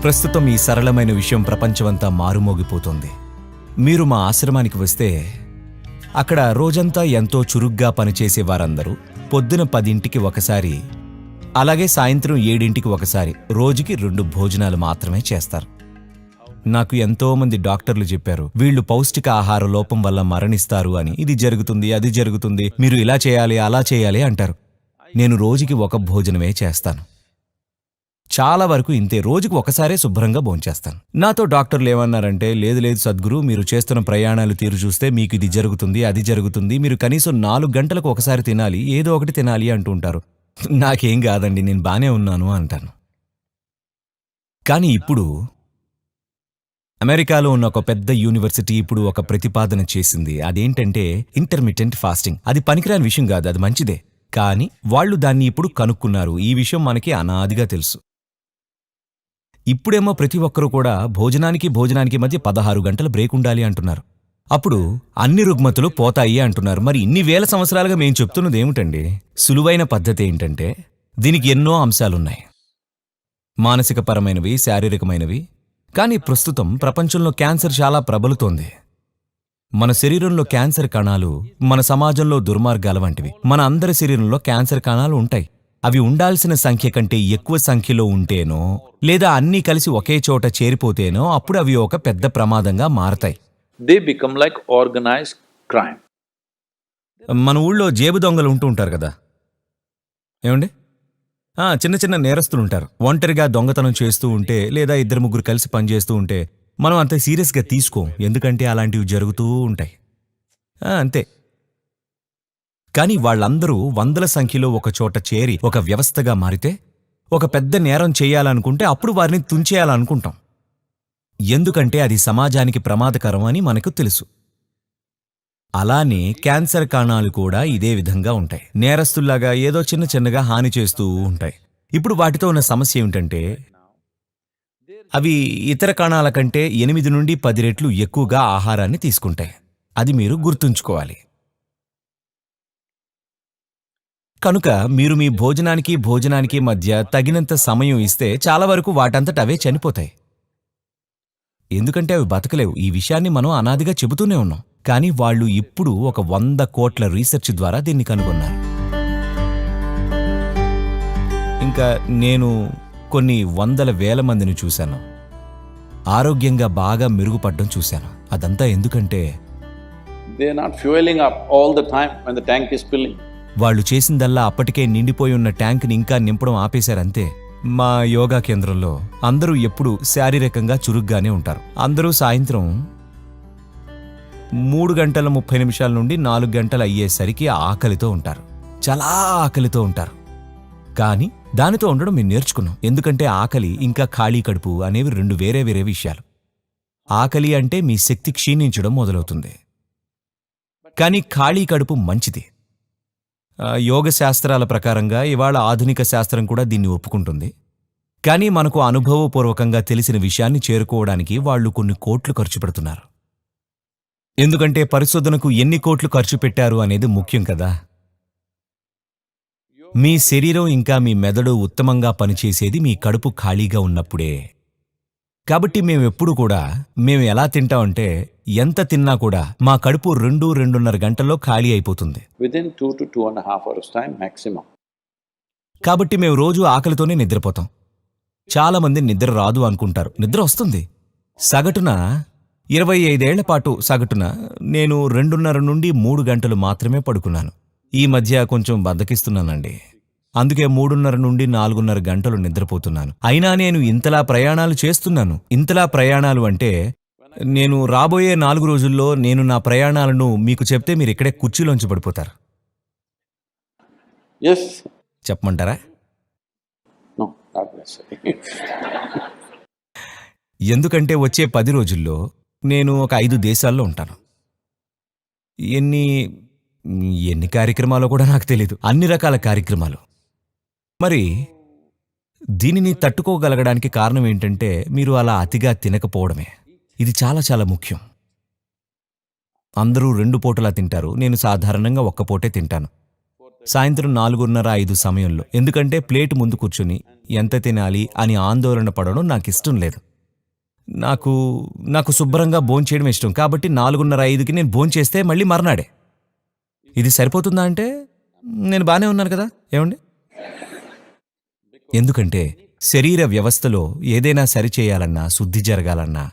ప్రస్తుతం ఈ సరళమైన విషయం ప్రపంచమంతా మారుమోగిపోతుంది. మీరు మా ఆశ్రమానికి వస్తే అక్కడ రోజంతా ఎంతో చురుగ్గా పనిచేసే వారందరూ పొద్దున 10ంటికి ఒకసారి, అలాగే సాయంత్రం 7ంటికి ఒకసారి రోజుకి 2 భోజనాలు మాత్రమే చేస్తారు. నాకు ఎంతోమంది డాక్టర్లు చెప్పారు, వీళ్ళు పౌష్టిక ఆహార లోపం వల్ల మరణిస్తారు అని. ఇది జరుగుతుంది, అది జరుగుతుంది, మీరు ఇలా చేయాలి, అలా చేయాలి అంటారు. నేను రోజుకి 1 భోజనమే చేస్తాను. చాలా వరకు ఇంతే, రోజుకు ఒకసారే శుభ్రంగా భోంచేస్తాను. నాతో డాక్టర్లు ఏమన్నారంటే, లేదు లేదు సద్గురు, మీరు చేస్తున్న ప్రయాణాలు తీరు చూస్తే మీకు ఇది జరుగుతుంది, అది జరుగుతుంది, మీరు కనీసం 4 గంటలకు ఒకసారి తినాలి, ఏదో ఒకటి తినాలి అంటూ ఉంటారు. నాకేం కాదండి, నేను బానే ఉన్నాను అంటాను. కానీ ఇప్పుడు అమెరికాలో ఉన్న ఒక పెద్ద యూనివర్సిటీ ఇప్పుడు ఒక ప్రతిపాదన చేసింది. అదేంటంటే ఇంటర్మిటెంట్ ఫాస్టింగ్. అది పనికిరాని విషయం కాదు, అది మంచిదే. కానీ వాళ్ళు దాన్ని ఇప్పుడు కనుక్కున్నారు. ఈ విషయం మనకి అనాదిగా తెలుసు. ఇప్పుడేమో ప్రతి ఒక్కరూ కూడా భోజనానికి మధ్య 16 గంటల బ్రేక్ ఉండాలి అంటున్నారు. అప్పుడు అన్ని రుగ్మతులు పోతాయి అంటున్నారు. మరి ఇన్ని వేల సంవత్సరాలుగా మేం చెప్తున్నది ఏమిటండి? సులువైన పద్ధతి ఏంటంటే, దీనికి ఎన్నో అంశాలున్నాయి, మానసికపరమైనవి, శారీరకమైనవి. కానీ ప్రస్తుతం ప్రపంచంలో క్యాన్సర్ చాలా ప్రబలుతోంది. మన శరీరంలో క్యాన్సర్ కణాలు మన సమాజంలో దుర్మార్గాల వంటివి. మన అందరి శరీరంలో క్యాన్సర్ కణాలు ఉంటాయి. అవి ఉండాల్సిన సంఖ్య కంటే ఎక్కువ సంఖ్యలో ఉంటేనో, లేదా అన్నీ కలిసి ఒకే చోట చేరిపోతేనో అప్పుడు అవి ఒక పెద్ద ప్రమాదంగా మారతాయి. They become like organized crime. మన ఊళ్ళో జేబు దొంగలు ఉంటూ ఉంటారు కదా, ఏమండి? చిన్న చిన్న నేరస్తులుంటారు. ఒంటరిగా దొంగతనం చేస్తూ ఉంటే, లేదా 2-3 కలిసి పనిచేస్తూ ఉంటే మనం అంత సీరియస్గా తీసుకోం, ఎందుకంటే అలాంటివి జరుగుతూ ఉంటాయి. అంతే. కానీ వాళ్ళందరూ వందల సంఖ్యలో ఒక చోట చేరి ఒక వ్యవస్థగా మారితే, ఒక పెద్ద నేరం చేయాలనుకుంటే అప్పుడు వారిని తుంచేయాలనుకుంటాం. ఎందుకంటే అది సమాజానికి ప్రమాదకరం అని మనకు తెలుసు. అలానే క్యాన్సర్ కణాలు కూడా ఇదే విధంగా ఉంటాయి. నేరస్తుల్లాగా ఏదో చిన్న చిన్నగా హాని చేస్తూ ఉంటాయి. ఇప్పుడు వాటితో ఉన్న సమస్య ఏమిటంటే, అవి ఇతర కణాల కంటే 8 నుండి 10 రెట్లు ఎక్కువగా ఆహారాన్ని తీసుకుంటాయి. అది మీరు గుర్తుంచుకోవాలి. కనుక మీరు మీ భోజనానికి మధ్య తగినంత సమయం ఇస్తే చాలా వరకు వాటంతట అవే చనిపోతాయి. ఎందుకంటే అవి బతకలేవు. ఈ విషయాన్ని మనం అనాదిగా చెబుతూనే ఉన్నాం. కానీ వాళ్ళు ఇప్పుడు ఒక 100 కోట్ల రీసెర్చ్ ద్వారా దీన్ని కనుగొన్నారు. ఇంకా నేను కొన్ని వందల వేల మందిని చూశాను, ఆరోగ్యంగా బాగా మెరుగుపడ్డం చూశాను. అదంతా ఎందుకంటే They are not fueling up all the time when the tank is filling. వాళ్ళు చేసిందల్లా అప్పటికే నిండిపోయి ఉన్న ట్యాంక్ని ఇంకా నింపడం ఆపేశారంతే. మా యోగా కేంద్రంలో అందరూ ఎప్పుడూ శారీరకంగా చురుగ్గానే ఉంటారు. అందరూ సాయంత్రం 3 గంటల 30 నిమిషాల నుండి 4 గంటలు అయ్యేసరికి ఆకలితో ఉంటారు, చాలా ఆకలితో ఉంటారు. కానీ దానితో ఉండడం మేము నేర్చుకున్నాం. ఎందుకంటే ఆకలి ఇంకా ఖాళీ కడుపు అనేవి 2 వేరే వేరే విషయాలు. ఆకలి అంటే మీ శక్తి క్షీణించడం మొదలవుతుంది, కానీ ఖాళీ కడుపు మంచిది. యోగ శాస్త్రాల ప్రకారంగా ఇవాళ ఆధునిక శాస్త్రం కూడా దీన్ని ఒప్పుకుంటుంది. కానీ మనకు అనుభవపూర్వకంగా తెలిసిన విషయాన్ని చేరుకోవడానికి వాళ్ళు కొన్ని కోట్లు ఖర్చు పెడుతున్నారు. ఎందుకంటే పరిశోధనకు ఎన్ని కోట్లు ఖర్చు పెట్టారు అనేది ముఖ్యం కదా. మీ శరీరం ఇంకా మీ మెదడు ఉత్తమంగా పనిచేసేది మీ కడుపు ఖాళీగా ఉన్నప్పుడే. కాబట్టి మేమెప్పుడు కూడా మేము ఎలా తింటామంటే, ఎంత తిన్నా కూడా మా కడుపు 2-2.5 గంటల్లో ఖాళీ అయిపోతుంది. Within 2 to 2.5 hours time maximum. కాబట్టి మేము రోజు ఆకలితోనే నిద్రపోతాం. చాలా మంది నిద్ర రాదు అనుకుంటారు. నిద్ర వస్తుంది. సగటున 25 ఏళ్ల పాటు సగటున నేను 2.5 నుండి 3 గంటలు మాత్రమే పడుకున్నాను. ఈ మధ్య కొంచెం బద్ధకిస్తున్నానండి. అందుకే 3.5 నుండి 4.5 గంటలు నిద్రపోతున్నాను. అయినా నేను ఇంతలా ప్రయాణాలు చేస్తున్నాను. ఇంతలా ప్రయాణాలు అంటే, నేను రాబోయే 4 రోజుల్లో నేను నా ప్రయాణాలను మీకు చెప్తే మీరు ఇక్కడే కుర్చీలోంచి పడిపోతారు. Yes. చెప్పమంటారా? No, not necessarily. ఎందుకంటే వచ్చే 10 రోజుల్లో నేను ఒక 5 దేశాల్లో ఉంటాను. ఎన్ని కార్యక్రమాలో కూడా నాకు తెలీదు. అన్ని రకాల కార్యక్రమాలు. మరి దీనిని తట్టుకోగలగడానికి కారణం ఏంటంటే, మీరు అలా అతిగా తినకపోవడమే. ఇది చాలా చాలా ముఖ్యం. అందరూ 2 పూటలా తింటారు. నేను సాధారణంగా 1 పూటే తింటాను, సాయంత్రం 4:30-5 సమయంలో. ఎందుకంటే ప్లేట్ ముందు కూర్చుని ఎంత తినాలి అని ఆందోళన పడడం నాకిష్టం లేదు. నాకు శుభ్రంగా భోంచేయడం ఇష్టం. కాబట్టి 4:30-5కి నేను భోంచేస్తే మళ్ళీ మర్నాడే. ఇది సరిపోతుందా అంటే నేను బానే ఉన్నాను కదా, ఏమండి? ఎందుకంటే శరీర వ్యవస్థలో ఏదైనా సరిచేయాలన్నా, శుద్ధి జరగాలన్నా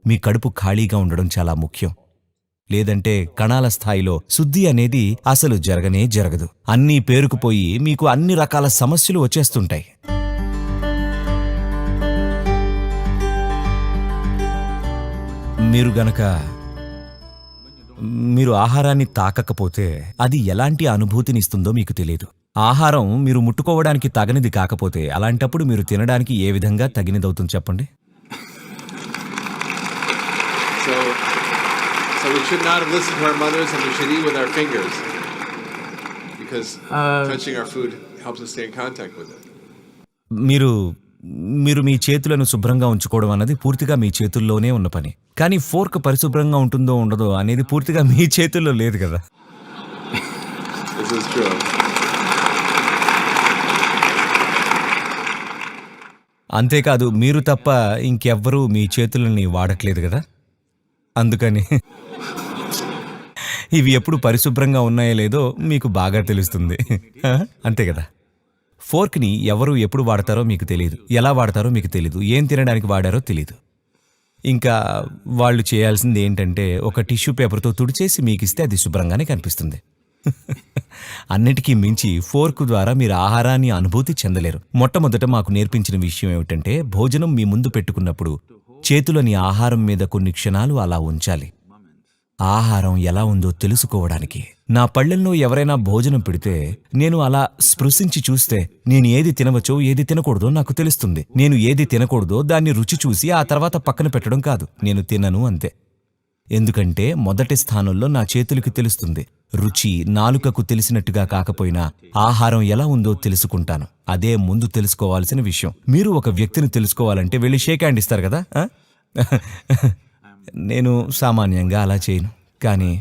మీ కడుపు ఖాళీగా ఉండడం చాలా ముఖ్యం. లేదంటే కణాల స్థాయిలో శుద్ధి అనేది అసలు జరగదు. అన్నీ పేరుకుపోయి మీకు అన్ని రకాల సమస్యలు వచ్చేస్తుంటాయి. మీరు ఆహారాన్ని తాకకపోతే అది ఎలాంటి అనుభూతినిస్తుందో మీకు తెలియదు. ఆహారం మీరు ముట్టుకోవడానికి తగనిది కాకపోతే అలాంటప్పుడు మీరు తినడానికి ఏ విధంగా తగినదవుతుంది చెప్పండి? So we should not have listened to our mothers, and we should eat with our fingers, because touching our food helps us stay in contact with it. మీరు మీ చేతులను శుభ్రంగా ఉంచుకోవడం అన్నది పూర్తిగా మీ చేతుల్లోనే ఉన్న పని. కానీ ఫోర్క్ పరిశుభ్రంగా ఉంటుందో ఉండదో అనేది పూర్తిగా మీ చేతుల్లో లేదు కదా. This is true. అంతేకాదు మీరు తప్ప ఇంకెవ్వరూ మీ చేతులని వాడట్లేదు కదా. అందుకని ఇవి ఎప్పుడు పరిశుభ్రంగా ఉన్నాయో లేదో మీకు బాగా తెలుస్తుంది. అంతే కదా. ఫోర్క్ని ఎవరు ఎప్పుడు వాడతారో మీకు తెలియదు, ఎలా వాడతారో మీకు తెలీదు, ఏం తినడానికి వాడారో తెలీదు. ఇంకా వాళ్ళు చేయాల్సింది ఏంటంటే ఒక టిష్యూ పేపర్తో తుడిచేసి మీకిస్తే అది శుభ్రంగానే కనిపిస్తుంది. అన్నిటికీ మించి ఫోర్క్ ద్వారా మీరు ఆహారాన్ని అనుభూతి చెందలేరు. మొట్టమొదట మాకు నేర్పించిన విషయం ఏమిటంటే భోజనం మీ ముందు పెట్టుకున్నప్పుడు చేతులని ఆహారం మీద కొన్ని క్షణాలు అలా ఉంచాలి, ఆహారం ఎలా ఉందో తెలుసుకోవడానికి. నా పళ్ళెల్లో ఎవరైనా భోజనం పెడితే నేను అలా స్పృశించి చూస్తే నేను ఏది తినవచ్చో ఏది తినకూడదో నాకు తెలుస్తుంది. నేను ఏది తినకూడదో దాన్ని రుచి చూసి ఆ తర్వాత పక్కన పెట్టడం కాదు, నేను తినను అంతే. ఎందుకంటే మొదటి స్థానంలో నా చేతులకి తెలుస్తుంది. రుచి నాలుకకు తెలిసినట్టుగా కాకపోయినా ఆహారం ఎలా ఉందో తెలుసుకుంటాను. అదే ముందు తెలుసుకోవాల్సిన విషయం. మీరు ఒక వ్యక్తిని తెలుసుకోవాలంటే వెళ్ళి షేక్ హ్యాండ్ ఇస్తారు కదా. నేను సామాన్యంగా అలా చేయను, కానీ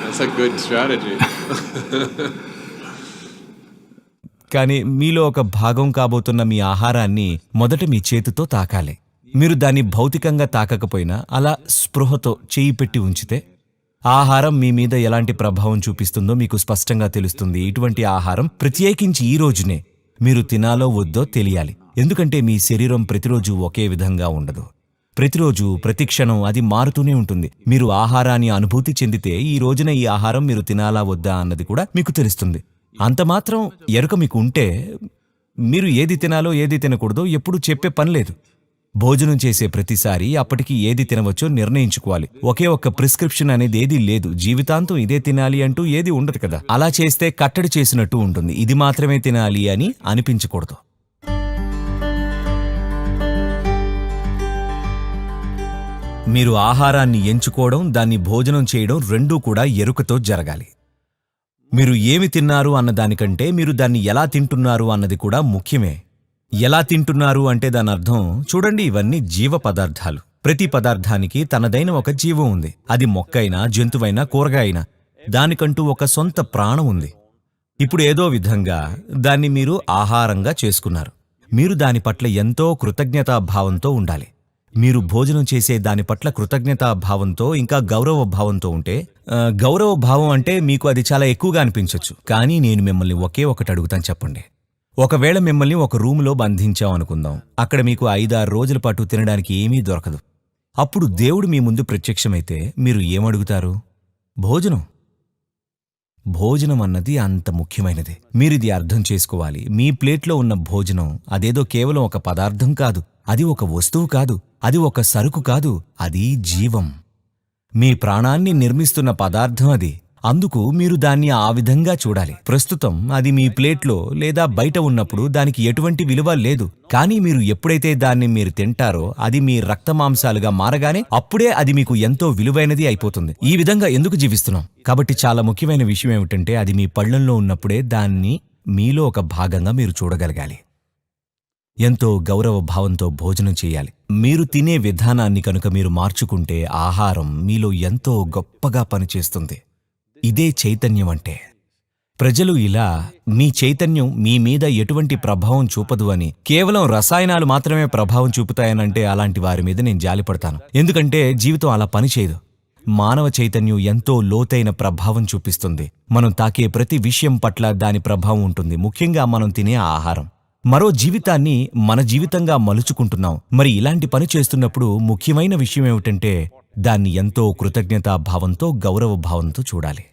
That's a good strategy. కానీ మీలో ఒక భాగం కాబోతున్న మీ ఆహారాన్ని మొదట మీ చేతితో తాకాలి. మీరు దాన్ని భౌతికంగా తాకకపోయినా అలా స్పృహతో చేయి పెట్టి ఉంచితే ఆహారం మీ మీద ఎలాంటి ప్రభావం చూపిస్తుందో మీకు స్పష్టంగా తెలుస్తుంది. ఇటువంటి ఆహారం ప్రత్యేకించి ఈ రోజునే మీరు తినాలో వద్దో తెలియాలి. ఎందుకంటే మీ శరీరం ప్రతిరోజు ఒకే విధంగా ఉండదు. ప్రతిరోజు ప్రతిక్షణం అది మారుతూనే ఉంటుంది. మీరు ఆహారాన్ని అనుభూతి చెందితే ఈ రోజున ఈ ఆహారం మీరు తినాలా వద్దా అన్నది కూడా మీకు తెలుస్తుంది. అంత మాత్రం ఎరుక మీకు ఉంటే మీరు ఏది తినాలో ఏది తినకూడదో ఎప్పుడూ చెప్పే పని లేదు. భోజనం చేసే ప్రతిసారి అప్పటికి ఏది తినవచ్చో నిర్ణయించుకోవాలి. ఒకే ఒక్క ప్రిస్క్రిప్షన్ అనేది ఏదీ లేదు. జీవితాంతం ఇదే తినాలి అంటూ ఏది ఉండదు కదా. అలా చేస్తే కట్టడి చేసినట్టు ఉంటుంది. ఇది మాత్రమే తినాలి అని అనిపించకూడదు. మీరు ఆహారాన్ని ఎంచుకోవడం, దాన్ని భోజనం చేయడం రెండూ కూడా ఎరుకతో జరగాలి. మీరు ఏమి తిన్నారు అన్నదానికంటే మీరు దాన్ని ఎలా తింటున్నారు అన్నది కూడా ముఖ్యమే. ఎలా తింటున్నారు అంటే దాని అర్థం చూడండి, ఇవన్నీ జీవ పదార్థాలు. ప్రతి పదార్థానికి తనదైన ఒక జీవం ఉంది. అది మొక్కైనా, జంతువైనా, కూరగాయైనా దానికంటూ ఒక సొంత ప్రాణం ఉంది. ఇప్పుడు ఏదో విధంగా దాన్ని మీరు ఆహారంగా చేసుకున్నారు. మీరు దాని పట్ల ఎంతో కృతజ్ఞతాభావంతో ఉండాలి. మీరు భోజనం చేసే దాని పట్ల కృతజ్ఞతాభావంతో ఇంకా గౌరవ భావంతో ఉంటే, గౌరవ భావం అంటే మీకు అది చాలా ఎక్కువగా అనిపించవచ్చు. కానీ నేను మిమ్మల్ని ఒకే ఒకటి అడుగుతాను, చెప్పండి. ఒకవేళ మిమ్మల్ని ఒక రూములో బంధించాం అనుకుందాం. అక్కడ మీకు 5-6 రోజుల పాటు తినడానికి ఏమీ దొరకదు. అప్పుడు దేవుడు మీ ముందు ప్రత్యక్షమైతే మీరు ఏమడుగుతారు? భోజనం. భోజనం అన్నది అంత ముఖ్యమైనది. మీరిది అర్థం చేసుకోవాలి. మీ ప్లేట్లో ఉన్న భోజనం అదేదో కేవలం ఒక పదార్థం కాదు, అది ఒక వస్తువు కాదు, అది ఒక సరుకు కాదు, అది జీవం. మీ ప్రాణాన్ని నిర్మిస్తున్న పదార్థం అది. అందుకు మీరు దాన్ని ఆ విధంగా చూడాలి. ప్రస్తుతం అది మీ ప్లేట్లో లేదా బయట ఉన్నప్పుడు దానికి ఎటువంటి విలువ లేదు. కానీ మీరు ఎప్పుడైతే దాన్ని మీరు తింటారో అది మీ రక్తమాంసాలుగా మారగానే అప్పుడే అది మీకు ఎంతో విలువైనది అయిపోతుంది. ఈ విధంగా ఎందుకు జీవిస్తున్నాం? కాబట్టి చాలా ముఖ్యమైన విషయం ఏమిటంటే అది మీ పళ్ళల్లో ఉన్నప్పుడే దాన్ని మీలో ఒక భాగంగా మీరు చూడగలగాలి. ఎంతో గౌరవ భావంతో భోజనం చేయాలి. మీరు తినే విధానాన్ని కనుక మీరు మార్చుకుంటే ఆహారం మీలో ఎంతో గొప్పగా పనిచేస్తుంది. ఇదే చైతన్యం అంటే. ప్రజలు ఇలా మీ చైతన్యం మీ మీద ఎటువంటి ప్రభావం చూపదు అని, కేవలం రసాయనాలు మాత్రమే ప్రభావం చూపుతాయనంటే అలాంటి వారి మీద నేను జాలిపడతాను. ఎందుకంటే జీవితం అలా పనిచేయదు. మానవ చైతన్యం ఎంతో లోతైన ప్రభావం చూపిస్తుంది. మనం తాకే ప్రతి విషయం పట్ల దాని ప్రభావం ఉంటుంది, ముఖ్యంగా మనం తినే ఆహారం. మరో జీవితాన్ని మన జీవితంగా మలుచుకుంటున్నాం. మరి ఇలాంటి పని చేస్తున్నప్పుడు ముఖ్యమైన విషయం ఏమిటంటే దాన్ని ఎంతో కృతజ్ఞతా భావంతో, గౌరవ భావంతో చూడాలి.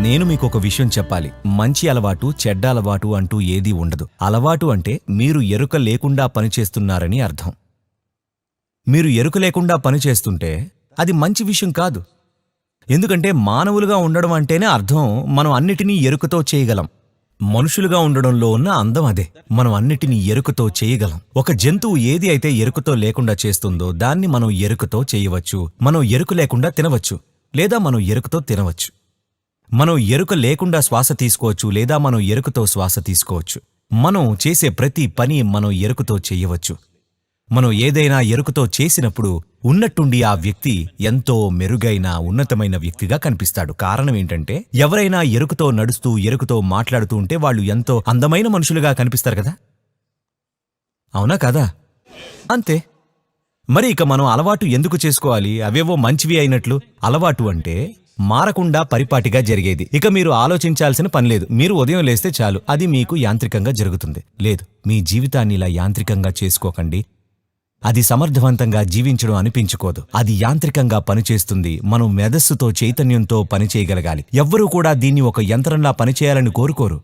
నేను మీకు ఒక విషయం చెప్పాలి. మంచి అలవాటు, చెడ్డ అలవాటు అంటూ ఏదీ ఉండదు. అలవాటు అంటే మీరు ఎరుక లేకుండా పనిచేస్తున్నారని అర్థం. మీరు ఎరుక లేకుండా పనిచేస్తుంటే అది మంచి విషయం కాదు. ఎందుకంటే మానవులుగా ఉండడం అంటేనే అర్థం మనం అన్నిటినీ ఎరుకతో చేయగలం. మనుషులుగా ఉండడంలో ఉన్న అందం అదే. మనం అన్నిటినీ ఎరుకతో చేయగలం. ఒక జంతువు ఏది అయితే ఎరుకతో లేకుండా చేస్తుందో దాన్ని మనం ఎరుకతో చేయవచ్చు. మనం ఎరుక లేకుండా తినవచ్చు, లేదా మనం ఎరుకతో తినవచ్చు. మనం ఎరుక లేకుండా శ్వాస తీసుకోవచ్చు, లేదా మనం ఎరుకతో శ్వాస తీసుకోవచ్చు. మనం చేసే ప్రతి పని మనం ఎరుకతో చేయవచ్చు. మనం ఏదైనా ఎరుకతో చేసినప్పుడు ఉన్నట్టుండి ఆ వ్యక్తి ఎంతో మెరుగైన, ఉన్నతమైన వ్యక్తిగా కనిపిస్తాడు. కారణం ఏంటంటే ఎవరైనా ఎరుకతో నడుస్తూ, ఎరుకతో మాట్లాడుతూ ఉంటే వాళ్ళు ఎంతో అందమైన మనుషులుగా కనిపిస్తారు కదా, అవునా కదా? అంతే. మరి ఇక మనం అలవాటు ఎందుకు చేసుకోవాలి? అవేవో మంచివి అయినట్లు. అలవాటు అంటే మారకుండా పరిపాటిగా జరిగేది. ఇక మీరు ఆలోచించాల్సిన పనిలేదు. మీరు ఉదయం లేస్తే చాలు, అది మీకు యాంత్రికంగా జరుగుతుంది. లేదు, మీ జీవితాన్ని ఇలా యాంత్రికంగా చేసుకోకండి. అది సమర్థవంతంగా జీవించడం అనిపించుకోదు. అది యాంత్రికంగా పనిచేస్తుంది. మనం మేధస్సుతో, చైతన్యంతో పనిచేయగలగాలి. ఎవ్వరూ కూడా దీన్ని ఒక యంత్రంలా పనిచేయాలని కోరుకోరు.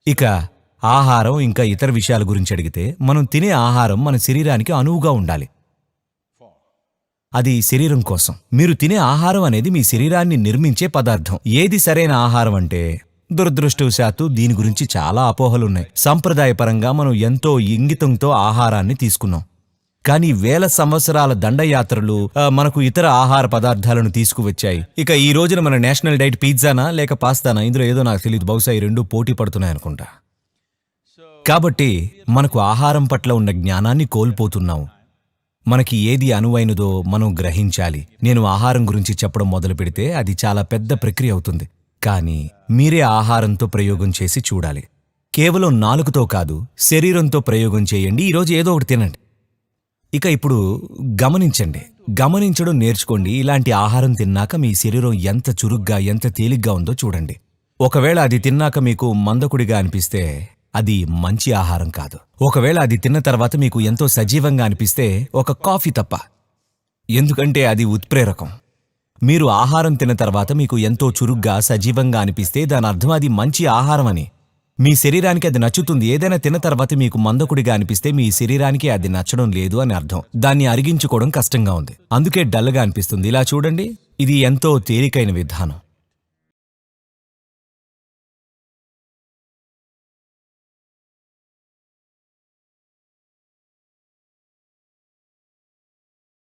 ఇక ఆహారం ఇంకా ఇతర విషయాల గురించి అడిగితే, మనం తినే ఆహారం మన శరీరానికి అనువుగా ఉండాలి. అది శరీరం కోసం. మీరు తినే ఆహారం అనేది మీ శరీరాన్ని నిర్మించే పదార్థం. ఏది సరైన ఆహారం అంటే, దురదృష్టవశాత్తు దీని గురించి చాలా అపోహలున్నాయి. సంప్రదాయపరంగా మనం ఎంతో ఇంగితంతో ఆహారాన్ని తీసుకున్నాం. కానీ వేల సంవత్సరాల దండయాత్రలు మనకు ఇతర ఆహార పదార్థాలను తీసుకువచ్చాయి. ఇక ఈ రోజున మన నేషనల్ డైట్ పిజ్జానా లేక పాస్తానా, ఇందులో ఏదో నాకు తెలియదు. బహుశా ఈ రెండు పోటీ పడుతున్నాయనుకుంటా. కాబట్టి మనకు ఆహారం పట్ల ఉన్న జ్ఞానాన్ని కోల్పోతున్నాం. మనకి ఏది అనువైనదో మనం గ్రహించాలి. నేను ఆహారం గురించి చెప్పడం మొదలు పెడితే అది చాలా పెద్ద ప్రక్రియ అవుతుంది. కానీ మీరే ఆహారంతో ప్రయోగం చేసి చూడాలి. కేవలం నాలుకతో కాదు, శరీరంతో ప్రయోగం చేయండి. ఈరోజు ఏదో ఒకటి తినండి. ఇక ఇప్పుడు గమనించండి, గమనించడం నేర్చుకోండి. ఇలాంటి ఆహారం తిన్నాక మీ శరీరం ఎంత చురుగ్గా, ఎంత తేలిగ్గా ఉందో చూడండి. ఒకవేళ అది తిన్నాక మీకు మందకుడిగా అనిపిస్తే అది మంచి ఆహారం కాదు. ఒకవేళ అది తిన్న తర్వాత మీకు ఎంతో సజీవంగా అనిపిస్తే ఒక కాఫీ తప్ప. ఎందుకంటే అది ఉత్ప్రేరకం. మీరు ఆహారం తిన్న తర్వాత మీకు ఎంతో చురుగ్గా, సజీవంగా అనిపిస్తే దాని అర్థం అది మంచి ఆహారం అని. మీ శరీరానికి అది నచ్చుతుంది. ఏదైనా తిన్న తర్వాత మీకు మందకుడిగా అనిపిస్తే మీ శరీరానికి అది నచ్చడం లేదు అని అర్థం. దాన్ని అరిగించుకోవడం కష్టంగా ఉంది, అందుకే డల్గా అనిపిస్తుంది. ఇలా చూడండి, ఇది ఎంతో తేలికైన విధానం.